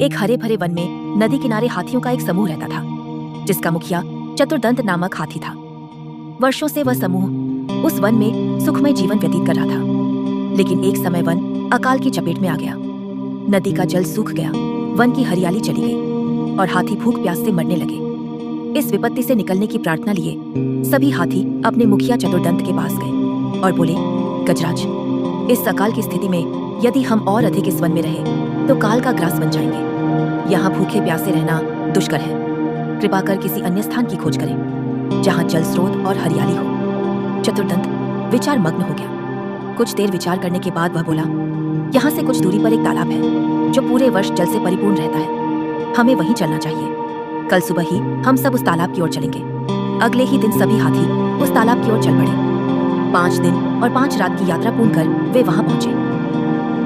एक हरे भरे वन में नदी किनारे हाथियों का एक समूह रहता था, जिसका मुखिया चतुर्दंत नामक हाथी था। वर्षों से वह समूह उस वन में सुखमय जीवन व्यतीत कर रहा था, लेकिन एक समय वन अकाल की चपेट में आ गया। नदी का जल सूख गया, वन की हरियाली चली गई और हाथी भूख प्यास से मरने लगे। इस विपत्ति से निकलने की प्रार्थना लिए सभी हाथी अपने मुखिया चतुर्दंत के पास गए और बोले, गजराज, इस अकाल की स्थिति में यदि हम और अधिक इस वन में रहे तो काल का ग्रास बन जाएंगे। यहाँ भूखे प्यासे रहना दुष्कर है। कृपा कर किसी अन्य स्थान की खोज करें जहाँ जल स्रोत और हरियाली हो। चतुर्दंत विचार मग्न हो गया। कुछ देर विचार करने के बाद वह बोला, यहाँ से कुछ दूरी पर एक तालाब है जो पूरे वर्ष जल से परिपूर्ण रहता है। हमें वहीं चलना चाहिए। कल सुबह ही हम सब उस तालाब की ओर चलेंगे। अगले ही दिन सभी हाथी उस तालाब की ओर चल पड़े। 5 दिन और 5 रात की यात्रा पूर्ण कर वे वहां पहुंचे।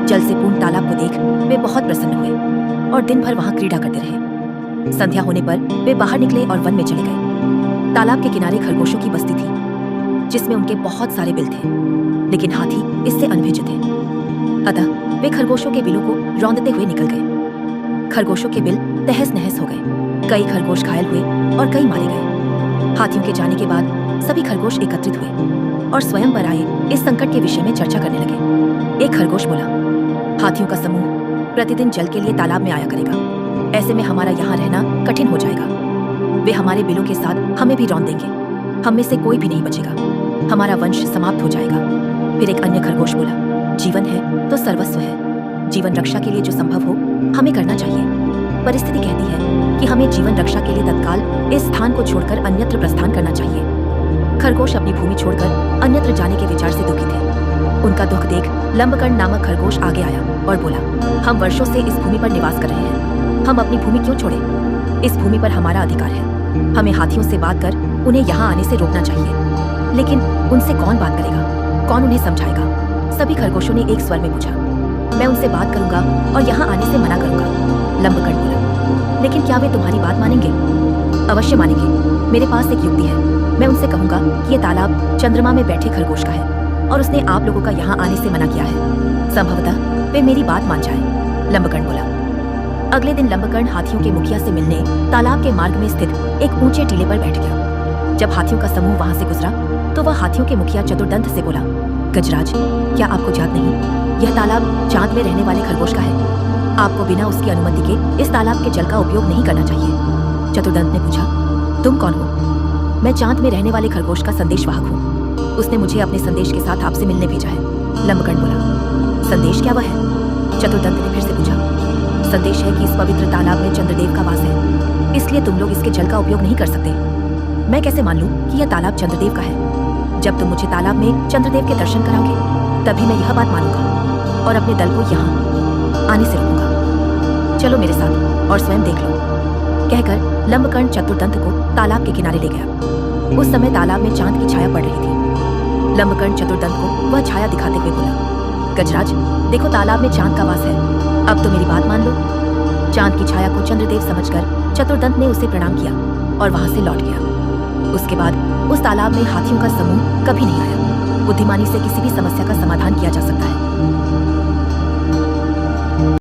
जल से पूर्ण तालाब को देख वे बहुत प्रसन्न हुए और दिन भर वहां क्रीड़ा करते रहे। संध्या होने पर वे बाहर निकले और वन में चले गए। तालाब के किनारे खरगोशों की बस्ती थी, जिसमें उनके बहुत सारे बिल थे, लेकिन हाथी इससे अनभिज्ञ थे। अतः वे खरगोशों के बिलों को रौंदते हुए निकल गए। खरगोशों के बिल तहस नहस हो गए। कई खरगोश घायल हुए और कई मारे गए। हाथियों के जाने के बाद सभी खरगोश एकत्रित हुए और स्वयं पर आए इस संकट के विषय में चर्चा करने लगे। एक खरगोश बोला, हाथियों का समूह प्रतिदिन जल के लिए तालाब में आया करेगा। ऐसे में हमारा यहाँ रहना कठिन हो जाएगा। वे हमारे बिलों के साथ हमें भी रौंद देंगे। हम में से कोई भी नहीं बचेगा। हमारा वंश समाप्त हो जाएगा। फिर एक अन्य खरगोश बोला, जीवन है तो सर्वस्व है। जीवन रक्षा के लिए जो संभव हो हमें करना चाहिए। परिस्थिति कहती है कि हमें जीवन रक्षा के लिए तत्काल इस स्थान को छोड़कर अन्यत्र प्रस्थान करना चाहिए। खरगोश अपनी भूमि छोड़कर अन्यत्र जाने के विचार से दुखी थे। उनका दुख देख लंबकर्ण नामक खरगोश आगे आया और बोला, हम वर्षों से इस भूमि पर निवास कर रहे हैं। हम अपनी भूमि क्यों छोड़े? इस भूमि पर हमारा अधिकार है। हमें हाथियों से बात कर उन्हें यहाँ आने से रोकना चाहिए। लेकिन उनसे कौन बात करेगा? कौन उन्हें समझाएगा? सभी खरगोशों ने एक स्वर में पूछा। मैं उनसे बात करूंगा और यहाँ आने से मना करूंगा, लंबकर्ण बोला। लेकिन क्या वे तुम्हारी बात मानेंगे? अवश्य मानेंगे। मेरे पास एक युक्ति है। मैं उनसे कहूंगा कि ये तालाब चंद्रमा में बैठे खरगोश का है और उसने आप लोगों का यहाँ आने से मना किया है। संभवतः वे मेरी बात मान जाए, लंबकर्ण बोला। अगले दिन लंबकर्ण हाथियों के मुखिया से मिलने तालाब के मार्ग में स्थित एक ऊंचे टीले पर बैठ गया। जब हाथियों का समूह वहां से गुजरा तो वह हाथियों के मुखिया चतुर्दंत से बोला, गजराज, क्या आपको याद नहीं, यह तालाब चांद में रहने वाले खरगोश का है। आपको बिना उसकी अनुमति के इस तालाब के जल का उपयोग नहीं करना चाहिए। चतुर्दंत ने पूछा, तुम कौन हो? मैं चांद में रहने वाले खरगोश का संदेशवाहक हूँ। उसने मुझे अपने संदेश के साथ आपसे मिलने भेजा है, लंबकर्ण बोला। संदेश क्या वह है? चतुर्दंत ने फिर से पूछा। संदेश है कि इस पवित्र तालाब में चंद्रदेव का वास है, इसलिए तुम लोग इसके जल का उपयोग नहीं कर सकते। मैं कैसे मान लूं कि यह तालाब चंद्रदेव का है? जब तुम मुझे तालाब में चंद्रदेव के दर्शन कराओगे तभी मैं यह बात मानूंगा और अपने दल को यहाँ आने से रोकूंगा। चलो मेरे साथ और स्वयं देख लो। कहकर लंबकर्ण चतुर्दंत को तालाब के किनारे ले गया। उस समय तालाब में चांद की छाया पड़ रही थी। लंबकर्ण चतुर्दंत को वह छाया दिखाते हुए बोला, गजराज, देखो तालाब में चांद का वास है। अब तो मेरी बात मान लो। चांद की छाया को चंद्रदेव समझकर चतुर्दंत ने उसे प्रणाम किया और वहां से लौट गया। उसके बाद उस तालाब में हाथियों का समूह कभी नहीं आया। बुद्धिमानी से किसी भी समस्या का समाधान किया जा सकता है।